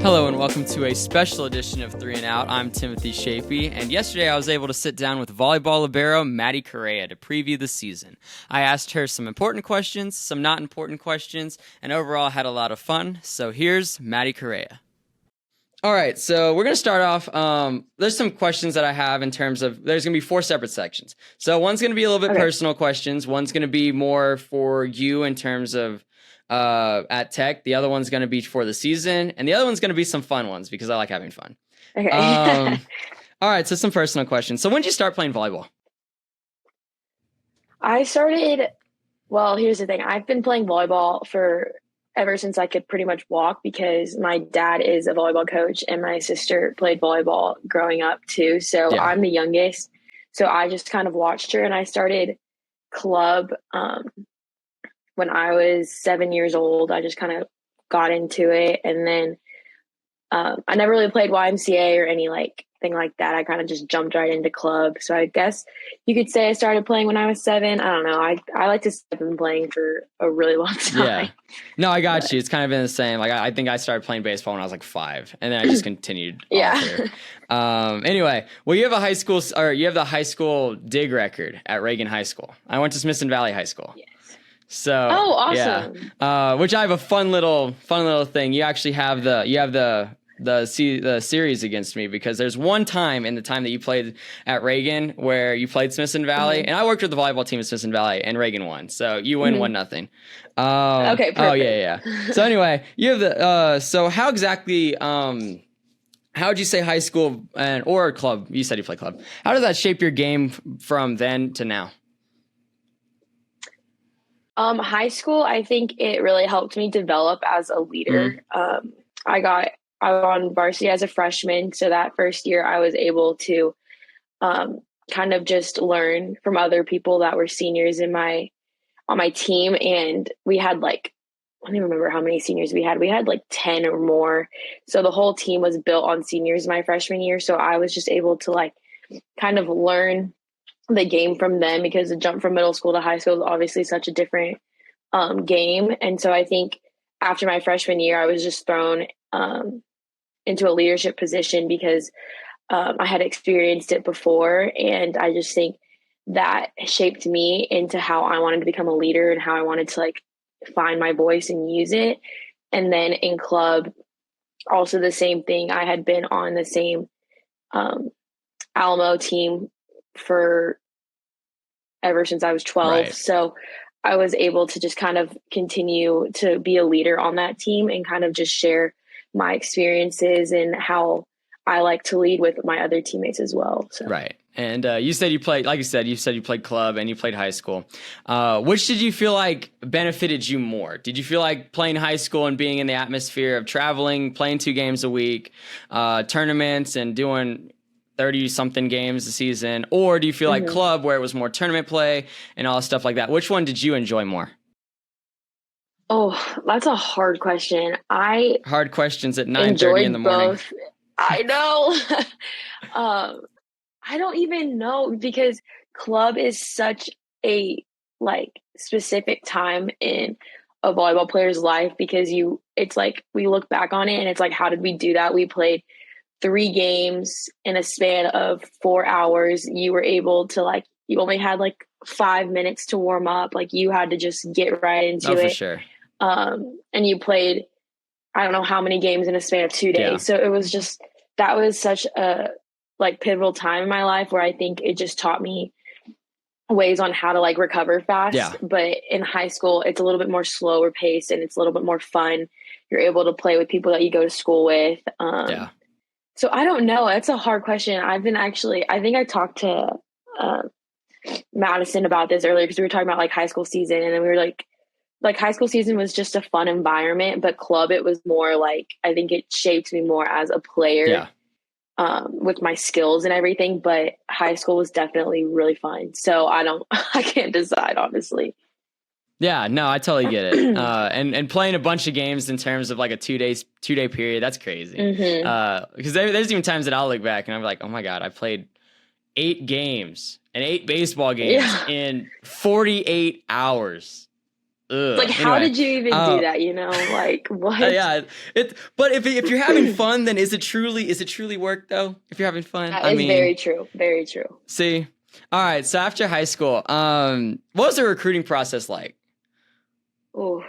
Hello and welcome to a special edition of 3 and Out. I'm Timothy Tschoepe, and yesterday I was able to sit down with volleyball libero Maddie Correa to preview the season. I asked her some important questions, some not important questions, and overall had a lot of fun. So here's Maddie Correa. All right, so we're going to start off. There's some questions that I have in terms of, there's going to be 4 separate sections. So one's going to be a little bit personal questions. One's going to be more for you in terms of at Tech. The other one's going to be for the season, and the other one's going to be some fun ones because I like having fun. Okay. All right, so some personal questions. So when did you start playing volleyball? I started, well, here's the thing. I've been playing volleyball ever since I could pretty much walk because my dad is a volleyball coach and my sister played volleyball growing up too. So yeah. I'm the youngest. So I just kind of watched her, and I started club when I was 7 years old. I just kind of got into it. And then I never really played YMCA or any thing like that. I kind of just jumped right into club. So I guess you could say I started playing when I was 7. I don't know. I like to say I've been playing for a really long time. Yeah. No, I got you. It's kind of been the same. I think I started playing baseball when I was 5, and then I just continued. Yeah. Anyway, well, you have the high school dig record at Reagan High School. I went to Smithson Valley High School. Yes. So, awesome. Yeah. Which I have a fun little thing. You actually have the series against me because there's one time in the time that you played at Reagan where you played Smithson Valley, and I worked with the volleyball team at Smithson Valley, and Reagan won. So you win 1-0. Okay, perfect. Oh yeah. So anyway, you have the so how exactly how would you say high school or club? You said you play club. How does that shape your game from then to now? High school, I think it really helped me develop as a leader. I was on varsity as a freshman. So that first year I was able to kind of just learn from other people that were seniors on my team. And we had I don't even remember how many seniors we had. We had 10 or more. So the whole team was built on seniors my freshman year. So I was just able to kind of learn the game from them because the jump from middle school to high school is obviously such a different game. And so I think after my freshman year, I was just thrown into a leadership position because I had experienced it before. And I just think that shaped me into how I wanted to become a leader and how I wanted to find my voice and use it. And then in club, also the same thing. I had been on the same Alamo team for ever since I was 12. Right. So I was able to just kind of continue to be a leader on that team and kind of just share my experiences and how I like to lead with my other teammates as well. So. Right. And you said you played, like you said you played club and you played high school. Which did you feel like benefited you more? Did you feel like playing high school and being in the atmosphere of traveling, playing 2 games a week, tournaments and doing 30-something games a season? Or do you feel like club where it was more tournament play and all stuff like that? Which one did you enjoy more? Oh, that's a hard question. Hard questions at 9:30 in the morning. Both. I know. I don't even know because club is such a specific time in a volleyball player's life because it's we look back on it and it's how did we do that? We played 3 games in a span of 4 hours. You were able to you only had 5 minutes to warm up. You had to just get right into it. For sure. And you played, I don't know how many games in a span of 2 days. Yeah. So it was that was such a pivotal time in my life where I think it just taught me ways on how to recover fast. Yeah. But in high school, it's a little bit more slower paced and it's a little bit more fun. You're able to play with people that you go to school with. So I don't know. That's a hard question. I think I talked to Madison about this earlier because we were talking about high school season, and then we were high school season was just a fun environment, but club, it was more I think it shaped me more as a player with my skills and everything. But high school was definitely really fun. So I can't decide, honestly. Yeah, no, I totally get it. And playing a bunch of games in terms of a 2 day period, that's crazy. Because there's even times that I'll look back and I'm like, oh my God, I played 8 games and 8 baseball games in 48 hours. Like, how Anyway, did you even do that? You know, like what? yeah. But if you're having fun, then is it truly work though? If you're having fun, That I is mean, very true. Very true. see. All right. So after high school, what was the recruiting process like? Oh,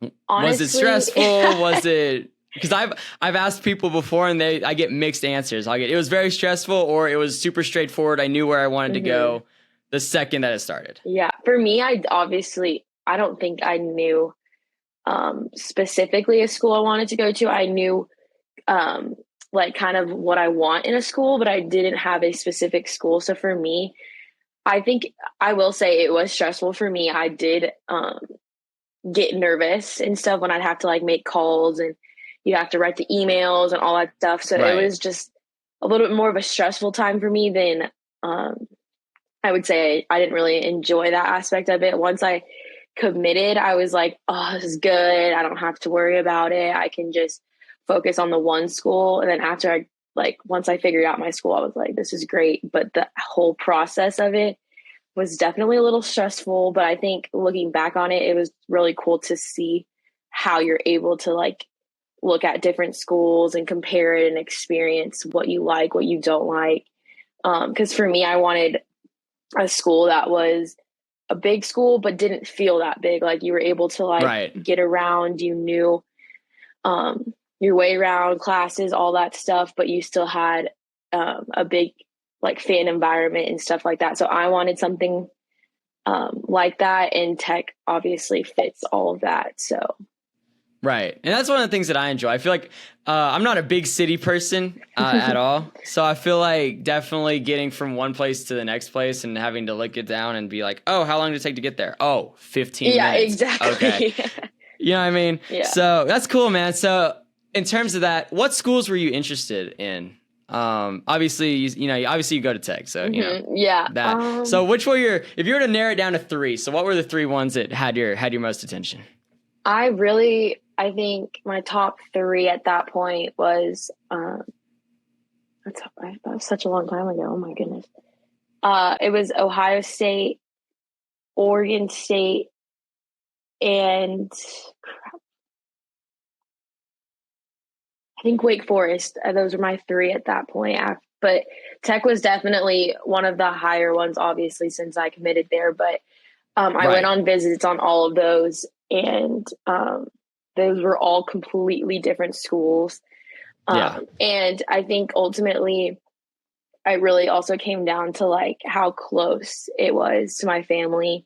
Was it honestly, stressful? Was it because I've asked people before and I get mixed answers. It was very stressful or it was super straightforward. I knew where I wanted to go the second that it started. yeah. For me, I don't think I knew specifically a school I wanted to go to. I knew like kind of what I want in a school, but I didn't have a specific school. So for me, I think I will say it was stressful for me. I did get nervous and stuff when I'd have to like make calls and you have to write the emails and all that stuff. So it Right. was just a little bit more of a stressful time for me than I would say I didn't really enjoy that aspect of it. Once I committed, I was like, oh, this is good. I don't have to worry about it. I can just focus on the one school. And then once I figured out my school, I was like, this is great. But the whole process of it was definitely a little stressful. But I think looking back on it, it was really cool to see how you're able to like look at different schools and compare it and experience what you like, what you don't like. Because for me, I wanted a school that was a big school, but didn't feel that big. Like you were able to like get around, you knew your way around classes, all that stuff, but you still had a big like fan environment and stuff like that. So I wanted something like that, and Tech obviously fits all of that. So. Right. And that's one of the things that I enjoy. I feel like I'm not a big city person at all. So I feel like definitely getting from one place to the next place and having to look it down and be like, oh, how long did it take to get there? Oh, 15 minutes. Yeah, exactly. Okay. You know what I mean? Yeah. So that's cool, man. So in terms of that, what schools were you interested in? Obviously, you go to Tech. So, you know. Yeah. That. So which were if you were to narrow it down to three, so what were the three ones that had your most attention? I think my top three at that point was that was such a long time ago. Oh my goodness. It was Ohio State, Oregon State, and I think Wake Forest. Those were my three at that point. But Tech was definitely one of the higher ones, obviously, since I committed there. But I went on visits on all of those, and those were all completely different schools. And I think ultimately I really also came down to like how close it was to my family.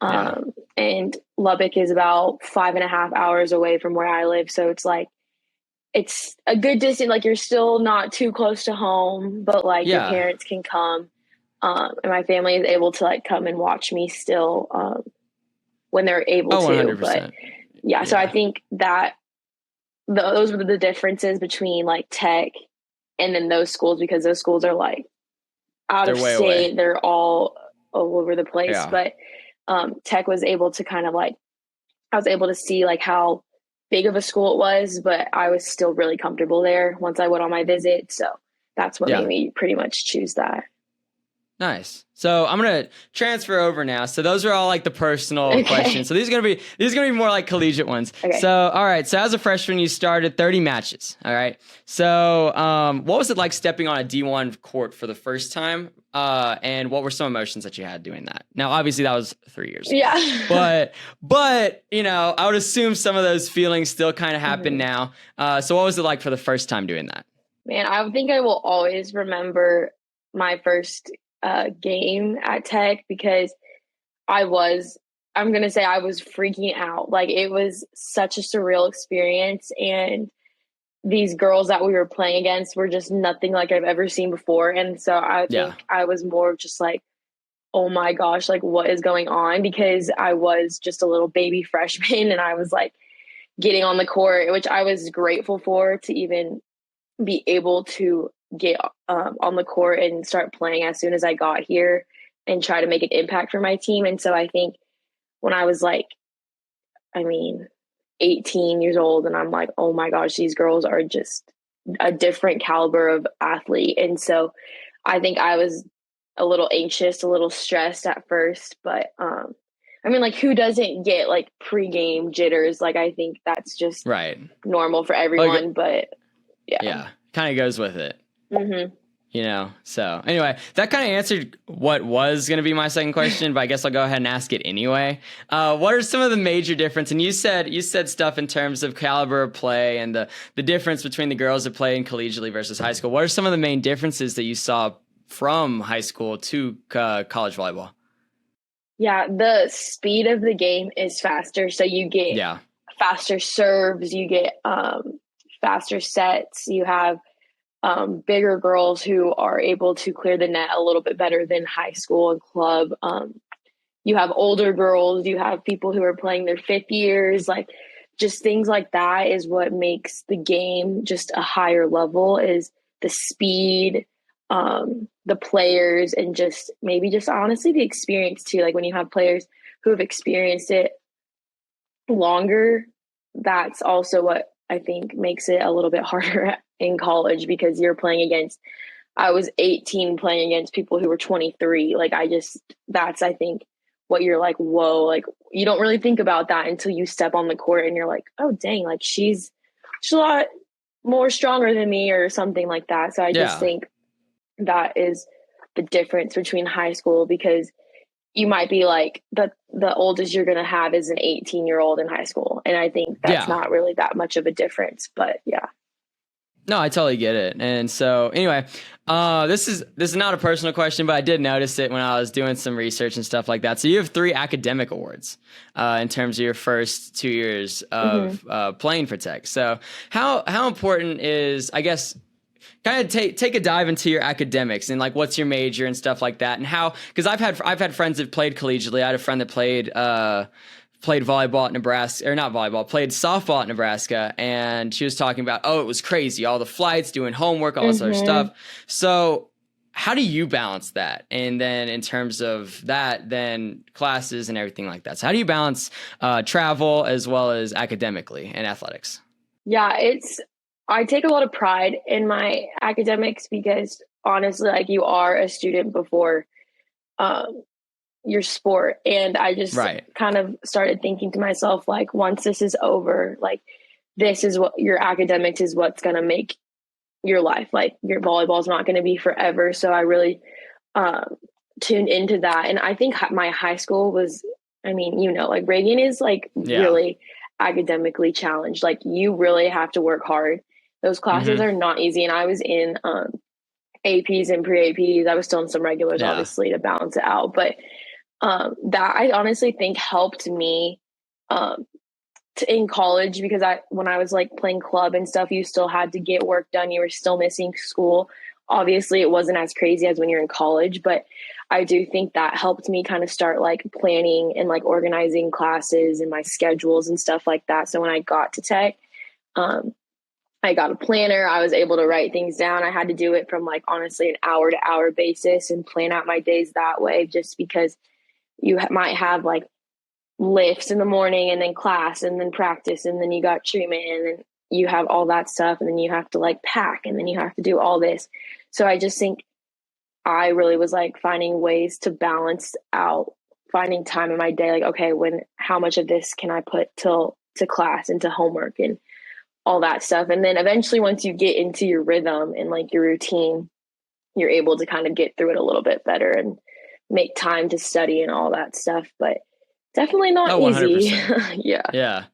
And Lubbock is about 5.5 hours away from where I live. So it's like, it's a good distance. Like you're still not too close to home, but like your parents can come. And my family is able to like come and watch me still when they're able to. 100%. But yeah, so I think that those were the differences between like Tech and then those schools, because those schools are like out of state. They're all over the place. Yeah. But Tech was able to kind of like, I was able to see like how big of a school it was, but I was still really comfortable there once I went on my visit. So that's what made me pretty much choose that. Nice. So I'm gonna transfer over now. So those are all like the personal questions. So these are gonna be more like collegiate ones. Okay. So all right. So as a freshman, you started 30 matches. All right. So what was it like stepping on a D1 court for the first time? And what were some emotions that you had doing that? Now, obviously, that was 3 years ago. Yeah. But you know, I would assume some of those feelings still kind of happen now. So what was it like for the first time doing that? Man, I think I will always remember my first game at Tech, because I'm going to say I was freaking out. Like it was such a surreal experience. And these girls that we were playing against were just nothing like I've ever seen before. And so I think I was more just like, oh my gosh, like what is going on? Because I was just a little baby freshman and I was like getting on the court, which I was grateful for, to even be able to get on the court and start playing as soon as I got here and try to make an impact for my team. And so I think when I was like, 18 years old, and I'm like, oh my gosh, these girls are just a different caliber of athlete. And so I think I was a little anxious, a little stressed at first, but I mean, like, who doesn't get like pregame jitters? Like, I think that's just Right. normal for everyone, Like, but yeah. Yeah. Kind of goes with it. Mm-hmm. You know, so anyway, that kind of answered what was going to be my second question, but I guess I'll go ahead and ask it anyway. What are some of the major differences? And you said stuff in terms of caliber of play and the difference between the girls that play in collegiately versus high school. What are some of the main differences that you saw from high school to college volleyball? Yeah, the speed of the game is faster, so you get faster serves, you get faster sets, you have bigger girls who are able to clear the net a little bit better than high school and club. You have older girls, you have people who are playing their fifth years, like just things like that is what makes the game just a higher level, is the speed, the players, and just maybe just honestly the experience too. Like when you have players who have experienced it longer, that's also what I think makes it a little bit harder in college, because you're playing against, I was 18 playing against people who were 23. Like that's, I think, what you're like, whoa, like you don't really think about that until you step on the court and you're like, oh dang, like she's a lot more stronger than me or something like that. So I just think that is the difference between high school, because you might be like the oldest you're going to have is an 18-year-old in high school. And I think that's not really that much of a difference, but yeah. No, I totally get it. And so anyway, this is not a personal question, but I did notice it when I was doing some research and stuff like that. So you have 3 academic awards in terms of your first 2 years of playing for Tech. So how important is, I guess, kind of take a dive into your academics and like what's your major and stuff like that, and how, because I've had friends that played collegiately. I had a friend that played volleyball at Nebraska, or not volleyball, played softball at Nebraska, and she was talking about, oh, it was crazy, all the flights, doing homework, all this other stuff. So how do you balance that? And then in terms of that, then classes and everything like that. So how do you balance travel as well as academically and athletics? Yeah, I take a lot of pride in my academics, because honestly, like, you are a student before your sport. And I just kind of started thinking to myself, like, once this is over, like, this is what your academics is what's going to make your life. Like, your volleyball is not going to be forever. So I really tuned into that. And I think my high school was, I mean, you know, like Reagan is like really academically challenged. Like, you really have to work hard. Those classes are not easy. And I was in APs and pre-APs. I was still in some regulars, obviously, to balance it out. But that I honestly think helped me in college, because when I was like playing club and stuff, you still had to get work done. You were still missing school. Obviously, it wasn't as crazy as when you're in college, but I do think that helped me kind of start like planning and like organizing classes and my schedules and stuff like that. So when I got to Tech, I got a planner. I was able to write things down. I had to do it from like honestly an hour to hour basis and plan out my days that way, just because you might have like lifts in the morning and then class and then practice and then you got treatment and then you have all that stuff and then you have to like pack and then you have to do all this. So I just think I really was like finding ways to balance out, finding time in my day, like, okay, how much of this can I put to class and to homework and all that stuff. And then eventually once you get into your rhythm and like your routine, you're able to kind of get through it a little bit better and make time to study and all that stuff. But definitely not easy. Yeah.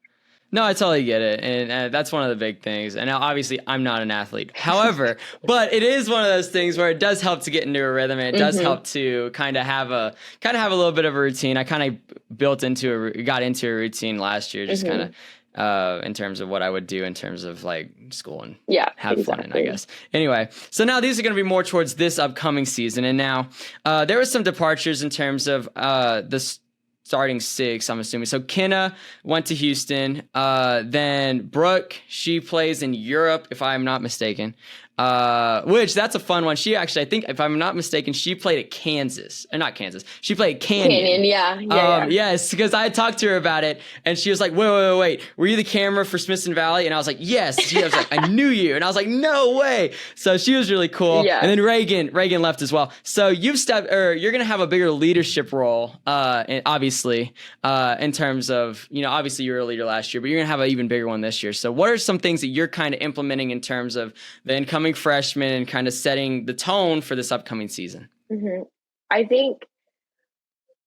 No, I totally get it. And that's one of the big things. And now obviously I'm not an athlete. However, but it is one of those things where it does help to get into a rhythm, and it does help to kind of have a little bit of a routine. I kind of got into a routine last year, just kind of in terms of what I would do in terms of like school and have fun, I guess. Anyway, so now these are going to be more towards this upcoming season. And now there was some departures in terms of the starting 6, I'm assuming. So Kenna went to Houston. Then Brooke, she plays in Europe, if I'm not mistaken. which that's a fun one. She actually, I think, if I'm not mistaken, she played at Kansas, or not Kansas. She played Canyon, yeah. Yes, because I talked to her about it, and she was like, wait. Were you the camera for Smithson Valley? And I was like, yes. She was like, I knew you. And I was like, no way. So she was really cool. Yeah. And then Reagan left as well. So you're going to have a bigger leadership role, obviously, in terms of, obviously you were a leader last year, but you're going to have an even bigger one this year. So what are some things that you're kind of implementing in terms of the incoming freshmen and kind of setting the tone for this upcoming season? Mm-hmm. I think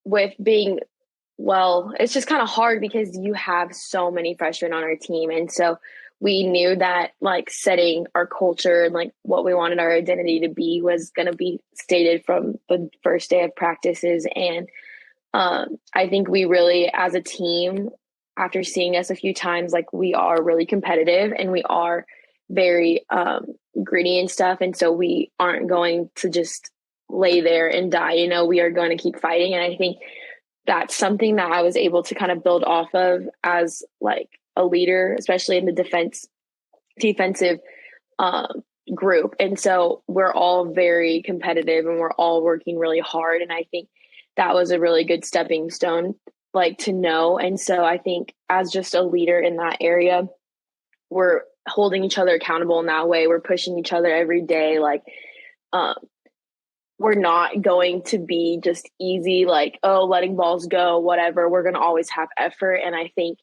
with being, it's just kind of hard because you have so many freshmen on our team. And so we knew that like setting our culture and like what we wanted our identity to be was going to be stated from the first day of practices. And I think we really, as a team, after seeing us a few times, like we are really competitive and we are very gritty and stuff. And so we aren't going to just lay there and die, we are going to keep fighting. And I think that's something that I was able to kind of build off of as like a leader, especially in the defensive group. And so we're all very competitive and we're all working really hard. And I think that was a really good stepping stone, like to know. And so I think as just a leader in that area, we're holding each other accountable in that way. We're pushing each other every day. Like, we're not going to be just easy, like, letting balls go, whatever. We're going to always have effort. And I think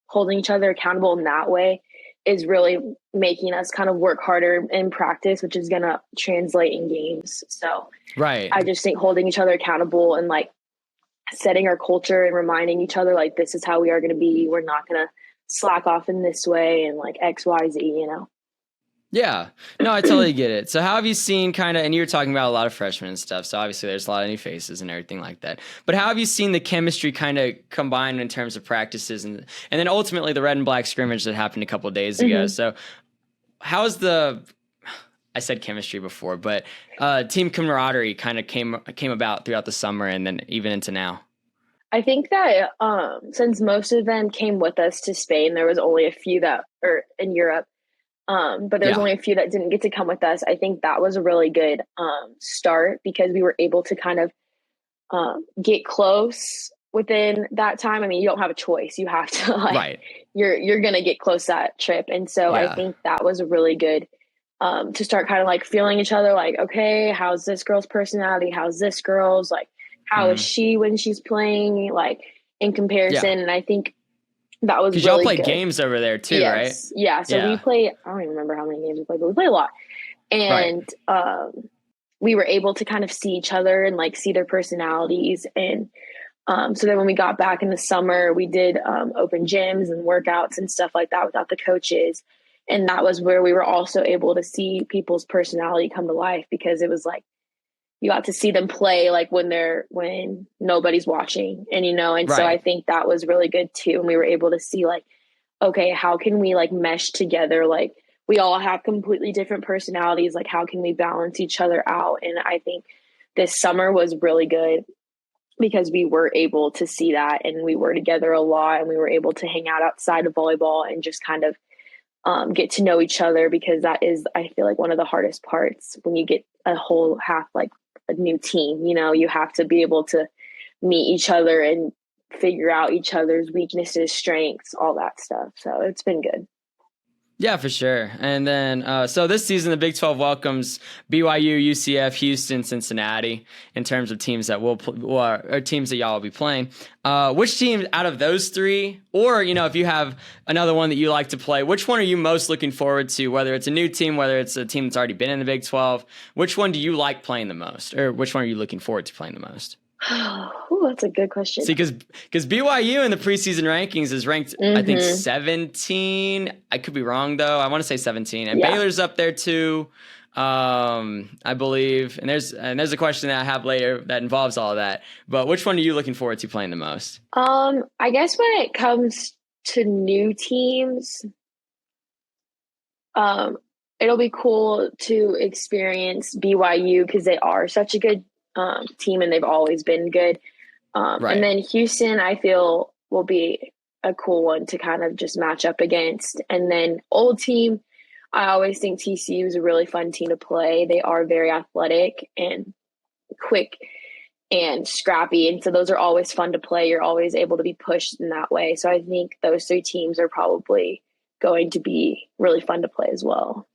holding each other accountable in that way is really making us kind of work harder in practice, which is going to translate in games. So right. I just think holding each other accountable and like setting our culture and reminding each other, like, this is how we are going to be. We're not going to slack off in this way and like X, Y, Z, Yeah, no, I totally get it. So how have you seen and you were talking about a lot of freshmen and stuff, so obviously there's a lot of new faces and everything like that. But how have you seen the chemistry kind of combine in terms of practices and then ultimately the red and black scrimmage that happened a couple of days ago? Mm-hmm. So how's I said chemistry before, but team camaraderie kind of came about throughout the summer and then even into now? I think that since most of them came with us to Spain, there was only a few that are in Europe. But there's only a few that didn't get to come with us. I think that was a really good start because we were able to kind of get close within that time. I mean, you don't have a choice. You have to right. You're going to get close that trip. And so I think that was a really good to start kind of like feeling each other like, okay, how's this girl's personality? How's this girl's like, how is she when she's playing like in comparison? Yeah. And I think that was really y'all play good. Games over there too, right? Yeah. So we play, I don't even remember how many games we played, but we play a lot. And we were able to kind of see each other and like see their personalities. And so then when we got back in the summer, we did open gyms and workouts and stuff like that without the coaches. And that was where we were also able to see people's personality come to life because it was like, you got to see them play like when nobody's watching and, and so I think that was really good too. And we were able to see like, okay, how can we like mesh together? Like we all have completely different personalities. Like how can we balance each other out? And I think this summer was really good because we were able to see that and we were together a lot and we were able to hang out outside of volleyball and just kind of get to know each other because that is, I feel like one of the hardest parts when you get a whole half like a new team, you have to be able to meet each other and figure out each other's weaknesses, strengths, all that stuff. So it's been good. Yeah, for sure. And then, so this season, the Big 12 welcomes BYU, UCF, Houston, Cincinnati in terms of teams that or teams that y'all will be playing. Which team out of those three, or, if you have another one that you like to play, which one are you most looking forward to, whether it's a new team, whether it's a team that's already been in the Big 12? Which one do you like playing the most, or which one are you looking forward to playing the most? Oh, that's a good question. See, because BYU in the preseason rankings is ranked, I think 17. I could be wrong though. I want to say 17, and Baylor's up there too, I believe. And there's a question that I have later that involves all of that. But which one are you looking forward to playing the most? I guess when it comes to new teams, it'll be cool to experience BYU because they are such a good team and they've always been good. And then Houston, I feel, will be a cool one to kind of just match up against. And then old team, I always think TCU is a really fun team to play. They are very athletic and quick and scrappy. And so those are always fun to play. You're always able to be pushed in that way. So I think those three teams are probably going to be really fun to play as well.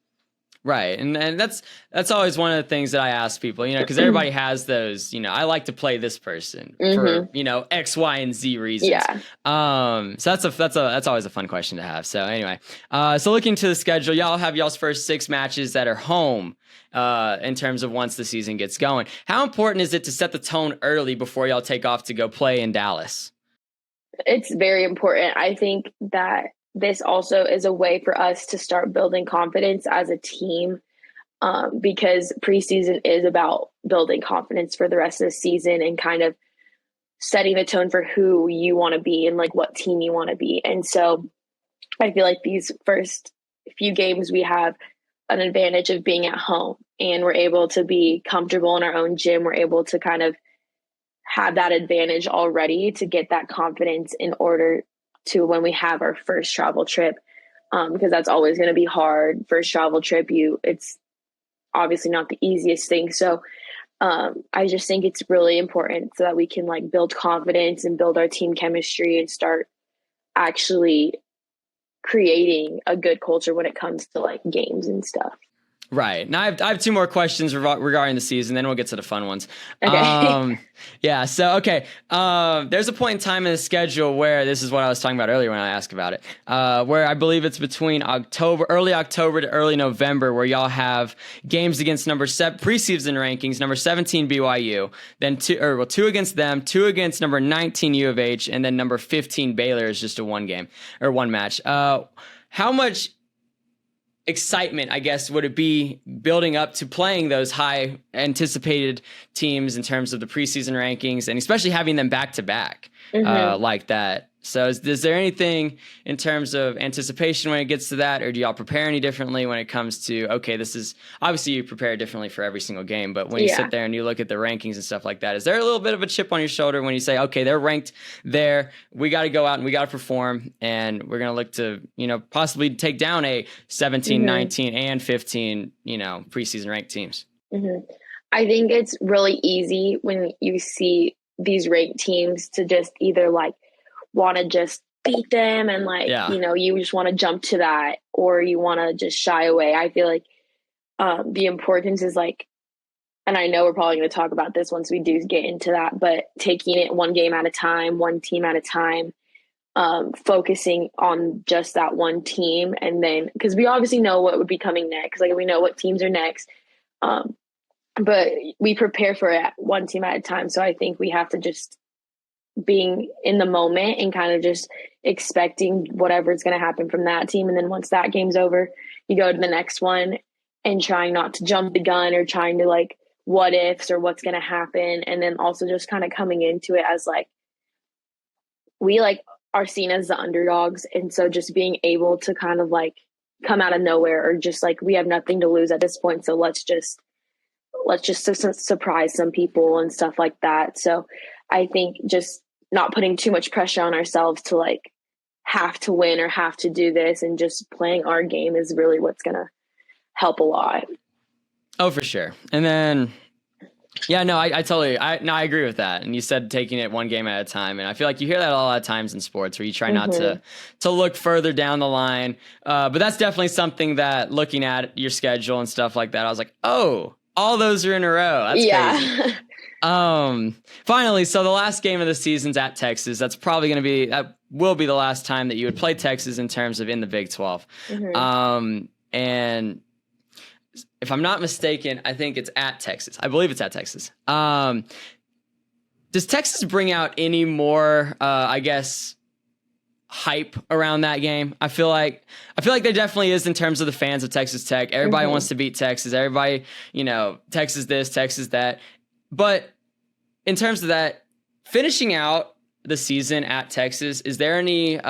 Right. And that's always one of the things that I ask people, because everybody has those, I like to play this person for, X, Y, and Z reasons. Yeah. So that's always a fun question to have. So anyway, so looking to the schedule, y'all have y'all's first 6 matches that are home, in terms of once the season gets going. How important is it to set the tone early before y'all take off to go play in Dallas? It's very important. I think that this also is a way for us to start building confidence as a team, because preseason is about building confidence for the rest of the season and kind of setting the tone for who you want to be and like what team you want to be. And so I feel like these first few games we have an advantage of being at home and we're able to be comfortable in our own gym. We're able to kind of have that advantage already to get that confidence in order to when we have our first travel trip, because that's always going to be hard. First travel trip, it's obviously not the easiest thing. So I just think it's really important so that we can like build confidence and build our team chemistry and start actually creating a good culture when it comes to like games and stuff. Right. Now I have 2 more questions regarding the season, then we'll get to the fun ones. Okay. Yeah. So, okay. There's a point in time in the schedule where this is what I was talking about earlier when I asked about it, where I believe it's between early October to early November, where y'all have games against preseason rankings, number 17 BYU, then 2 against them, 2 against number 19 U of H, and then number 15 Baylor is just a one match. How much excitement, I guess, would it be building up to playing those high anticipated teams in terms of the preseason rankings, and especially having them back to back like that? So is there anything in terms of anticipation when it gets to that, or do y'all prepare any differently when it comes to, okay, this is obviously you prepare differently for every single game, but when you sit there and you look at the rankings and stuff like that, is there a little bit of a chip on your shoulder when you say, okay, they're ranked there, we got to go out and we got to perform, and we're going to look to, possibly take down a 17, 19 and 15, preseason ranked teams? I think it's really easy when you see these ranked teams to just either like want to just beat them and like, you just want to jump to that, or you want to just shy away. I feel like the importance is like, and I know we're probably going to talk about this once we do get into that, but taking it one game at a time, one team at a time, focusing on just that one team. And then, because we obviously know what would be coming next, like we know what teams are next, but we prepare for it one team at a time. So I think we have to just being in the moment and kind of just expecting whatever's going to happen from that team. And then once that game's over, you go to the next one and trying not to jump the gun or trying to like what ifs or what's going to happen. And then also just kind of coming into it as like, we like are seen as the underdogs. And so just being able to kind of like come out of nowhere, or just like, we have nothing to lose at this point. So let's just surprise some people and stuff like that. So I think just not putting too much pressure on ourselves to like have to win or have to do this, and just playing our game is really what's going to help a lot. Oh, for sure. And then, I agree with that. And you said taking it one game at a time. And I feel like you hear that a lot of times in sports where you try not to look further down the line. But that's definitely something that, looking at your schedule and stuff like that, I was like, oh, all those are in a row. That's crazy. Finally, so the last game of the season's at Texas. That will be the last time that you would play Texas in terms of in the Big 12. And if I'm not mistaken, I think it's at Texas. I believe it's at Texas. Does Texas bring out any more, hype around that game? I feel like there definitely is in terms of the fans of Texas Tech. Everybody wants to beat Texas. Everybody, Texas this, Texas that. But in terms of that, finishing out the season at Texas, is there any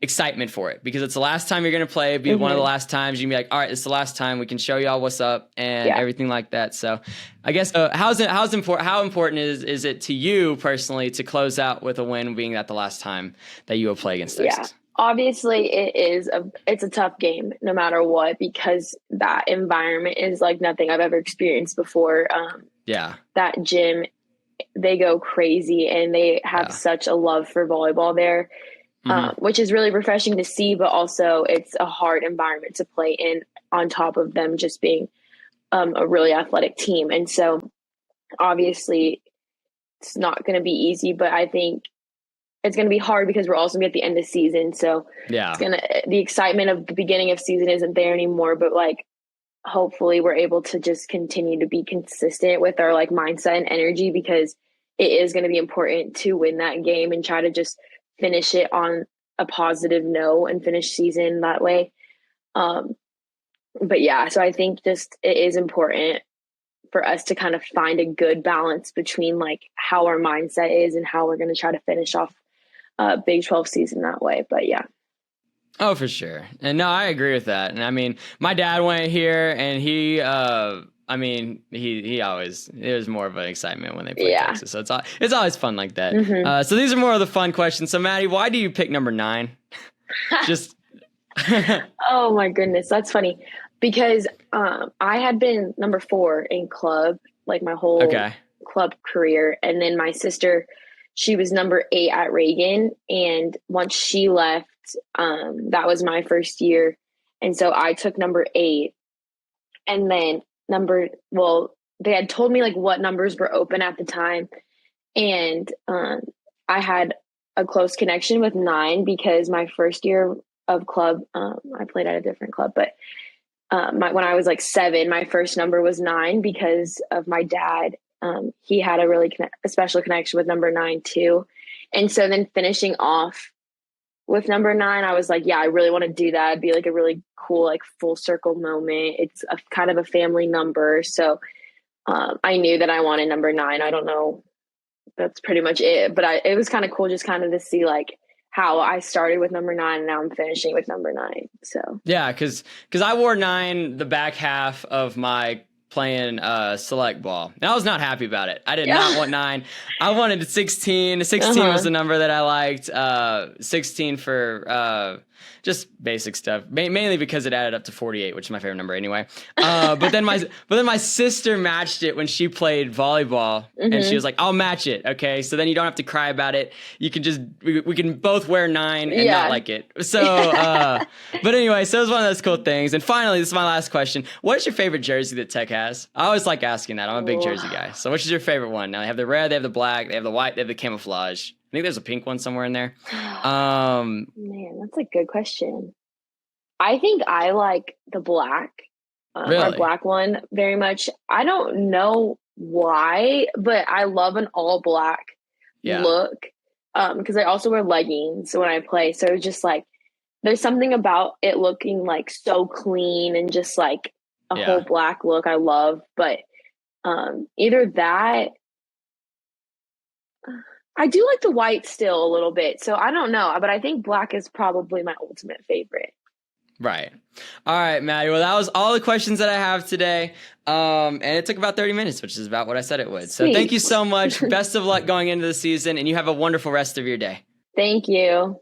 excitement for it? Because it's the last time you're going to play. It'd be one of the last times you can be like, all right, it's the last time. We can show y'all what's up and everything like that. So I guess how important is it to you personally to close out with a win, being that the last time that you will play against Texas? Obviously it's a tough game no matter what, because that environment is like nothing I've ever experienced before. Yeah. That gym, they go crazy and they have such a love for volleyball there, which is really refreshing to see, but also it's a hard environment to play in on top of them just being a really athletic team. And so obviously it's not going to be easy, but I think it's going to be hard because we're also at the end of season. So the excitement of the beginning of season isn't there anymore, but like, hopefully we're able to just continue to be consistent with our like mindset and energy, because it is going to be important to win that game and try to just finish it on a positive note and finish season that way. But yeah, so I think just it is important for us to kind of find a good balance between like how our mindset is and how we're going to try to finish off Big 12 season that way. But yeah. Oh, for sure. And no, I agree with that. And I mean, my dad went here and he always, it was more of an excitement when they played Texas. So it's always fun like that. So these are more of the fun questions. So Maddie, why do you pick number 9? Just. Oh my goodness. That's funny. Because I had been number 4 in club, like my whole club career. And then my sister, she was number 8 at Reagan. And once she left, that was my first year. And so I took number 8. And then they had told me like what numbers were open at the time. And I had a close connection with 9 because my first year of club, I played at a different club, but when I was like 7, my first number was 9 because of my dad. He had a really a special connection with number 9 too. And so then finishing off with number 9, I was like, yeah, I really want to do that. It'd be like a really cool, like full circle moment. It's a kind of a family number. So I knew that I wanted number 9. I don't know. That's pretty much it. But it was kind of cool just kind of to see like how I started with number 9 and now I'm finishing with number 9. So yeah, because I wore 9 the back half of my playing select ball. And I was not happy about it. I did not want 9. I wanted 16. 16 was the number that I liked. 16 for just basic stuff, mainly because it added up to 48, which is my favorite number anyway. But then my sister matched it when she played volleyball, and she was like, "I'll match it, okay? So then you don't have to cry about it. You can just we can both wear 9 and not like it." So, but anyway, so it was one of those cool things. And finally, this is my last question: what is your favorite jersey that Tech has? I always like asking that. I'm a big jersey guy. So, which is your favorite one? Now they have the red, they have the black, they have the white, they have the camouflage. I think there's a pink one somewhere in there. Man, that's a good question. I think I like the black, our black one very much. I don't know why, but I love an all black look because I also wear leggings when I play. So it's just like there's something about it looking like so clean and just like a whole black look I love. But either that. I do like the white still a little bit, so I don't know, but I think black is probably my ultimate favorite. Right. All right, Maddie. Well, that was all the questions that I have today, and it took about 30 minutes, which is about what I said it would. Sweet. So thank you so much. Best of luck going into the season, and you have a wonderful rest of your day. Thank you.